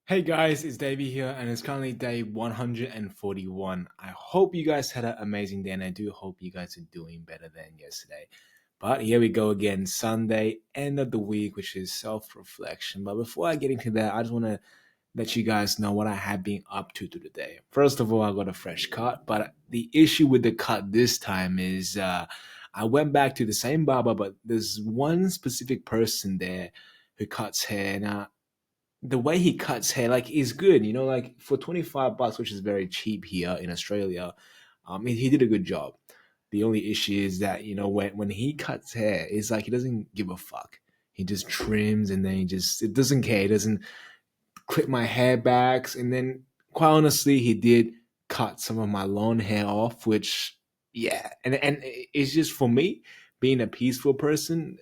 Hey guys, it's Davey here, and it's currently day 141. I hope you guys had an amazing day, and I do hope you guys are doing better than yesterday. But here we go again, Sunday, end of the week, which is self reflection. But before I get into that, I just want to let you guys know what I have been up to through the day. First of all, I got a fresh cut, but the issue with the cut this time is I went back to the same barber, but there's one specific person there who cuts hair. Now, the way he cuts hair like is good, like for 25 bucks, which is very cheap here in Australia. He did a good job. The only issue is that when he cuts hair, it's like he doesn't give a fuck. He just trims, and then it doesn't care. He doesn't clip my hair backs. And then quite honestly, he did cut some of my long hair off, which, yeah, and it's just, for me, being a peaceful person,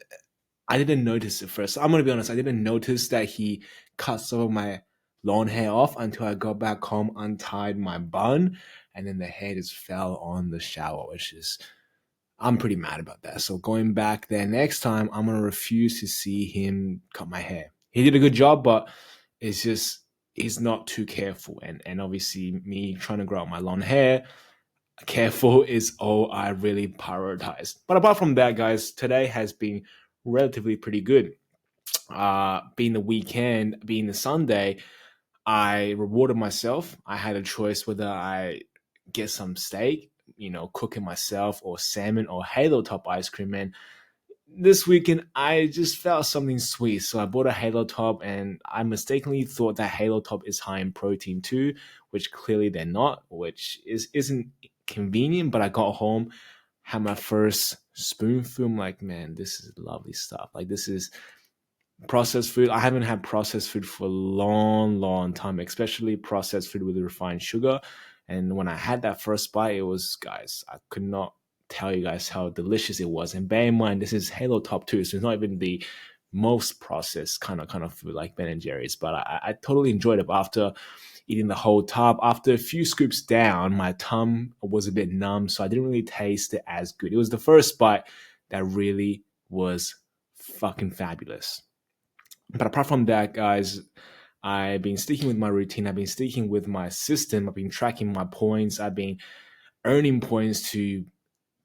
I didn't notice it first. I'm gonna be honest. I didn't notice that he cut some of my long hair off until I got back home, untied my bun, and then the hair just fell on the shower, which is, I'm pretty mad about that. So going back there next time, I'm gonna refuse to see him cut my hair. He did a good job, but it's just he's not too careful, and obviously me trying to grow out my long hair, careful is all I really prioritize. But apart from that, guys, today has been relatively pretty good. Being the weekend, being the Sunday, I rewarded myself. I had a choice whether I get some steak, cook it myself, or salmon or Halo Top ice cream. And this weekend, I just felt something sweet. So I bought a Halo Top, and I mistakenly thought that Halo Top is high in protein too, which clearly they're not, which isn't convenient. But I got home, had my first spoonful. I'm like, man, this is lovely stuff. Like, this is processed food. I haven't had processed food for a long, long time, especially processed food with refined sugar. And when I had that first bite, it was, guys, I could not tell you guys how delicious it was. And bear in mind, this is Halo Top 2, so it's not even the most processed kind of food like Ben and Jerry's. But I totally enjoyed it. But after eating the whole tub, after a few scoops down, my tongue was a bit numb, so I didn't really taste it as good. It was the first bite that really was fucking fabulous. But apart from that, guys, I've been sticking with my routine. I've been sticking with my system. I've been tracking my points. I've been earning points to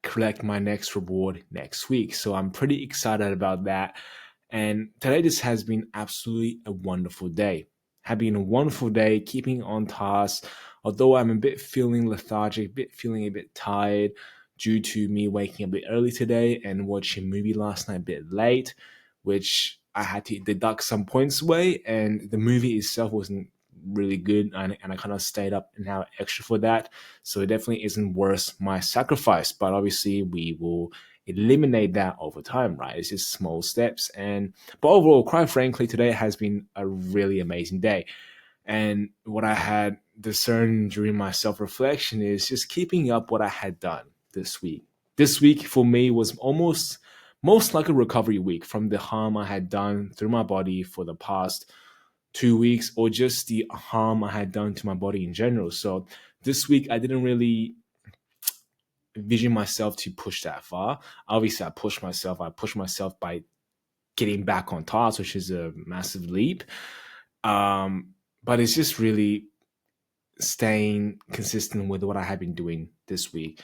collect my next reward next week. So I'm pretty excited about that. And today just has been absolutely a wonderful day. Having a wonderful day, keeping on task. Although I'm a bit feeling lethargic, feeling a bit tired due to me waking up a bit early today and watching a movie last night a bit late, which I had to deduct some points away. And the movie itself wasn't really good, and I kind of stayed up an hour extra for that. So it definitely isn't worth my sacrifice. But obviously, we will eliminate that over time, right? It's just small steps. But overall, quite frankly, today has been a really amazing day. And what I had discerned during my self reflection is just keeping up what I had done this week. This week for me was almost most like a recovery week from the harm I had done through my body for the past 2 weeks, or just the harm I had done to my body in general. So this week I didn't really vision myself to push that far. Obviously, I pushed myself. I pushed myself by getting back on task, which is a massive leap. But it's just really staying consistent with what I have been doing this week,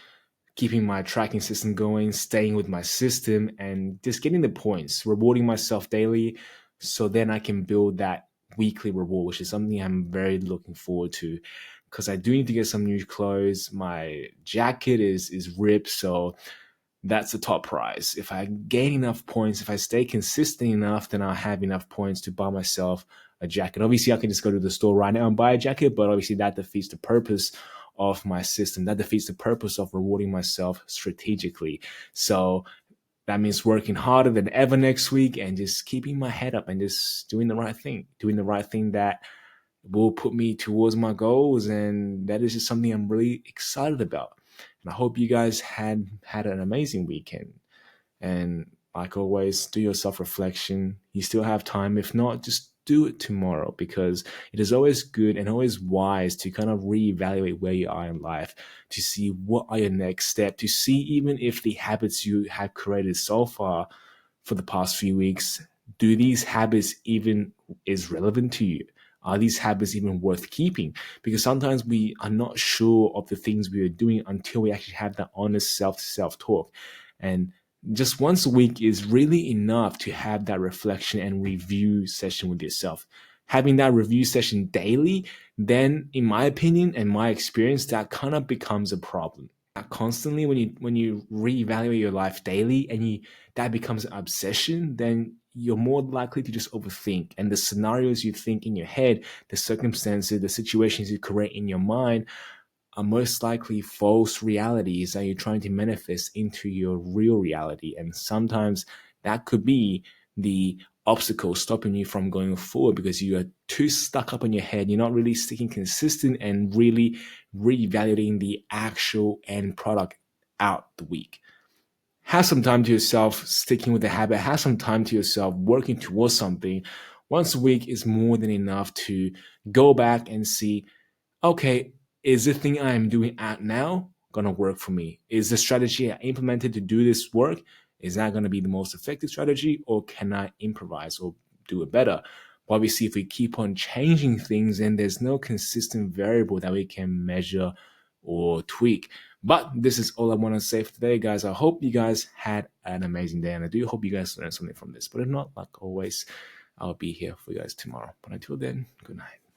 keeping my tracking system going, staying with my system, and just getting the points, rewarding myself daily, so then I can build that weekly reward, which is something I'm very looking forward to. Because I do need to get some new clothes. My jacket is ripped, so that's the top prize. If I gain enough points, if I stay consistent enough, then I'll have enough points to buy myself a jacket. Obviously, I can just go to the store right now and buy a jacket, but obviously that defeats the purpose of my system. That defeats the purpose of rewarding myself strategically. So that means working harder than ever next week and just keeping my head up and just doing the right thing that will put me towards my goals. And that is just something I'm really excited about. And I hope you guys had an amazing weekend. And like always, do your self reflection. You still have time. If not, just do it tomorrow, because it is always good and always wise to kind of reevaluate where you are in life, to see what are your next step, to see even if the habits you have created so far for the past few weeks, do these habits even is relevant to you? are these habits even worth keeping? Because sometimes we are not sure of the things we are doing until we actually have that honest self-talk. And just once a week is really enough to have that reflection and review session with yourself. Having that review session daily, then in my opinion and my experience, that kind of becomes a problem. Constantly, when you reevaluate your life daily and you that becomes an obsession, then you're more likely to just overthink, and the scenarios you think in your head, the circumstances, the situations you create in your mind are most likely false realities that you're trying to manifest into your real reality. And sometimes that could be the obstacle stopping you from going forward because you are too stuck up in your head. You're not really sticking consistent and really reevaluating the actual end product out the week. Have some time to yourself sticking with the habit. Have some time to yourself working towards something. Once a week is more than enough to go back and see, okay, is the thing I am doing at now gonna work for me? Is the strategy I implemented to do this work, is that gonna be the most effective strategy, or can I improvise or do it better? But obviously, if we keep on changing things, then there's no consistent variable that we can measure or tweak. But this is all I want to say for today, guys. I hope you guys had an amazing day, and I do hope you guys learned something from this. But if not, like always, I'll be here for you guys tomorrow. But until then, good night.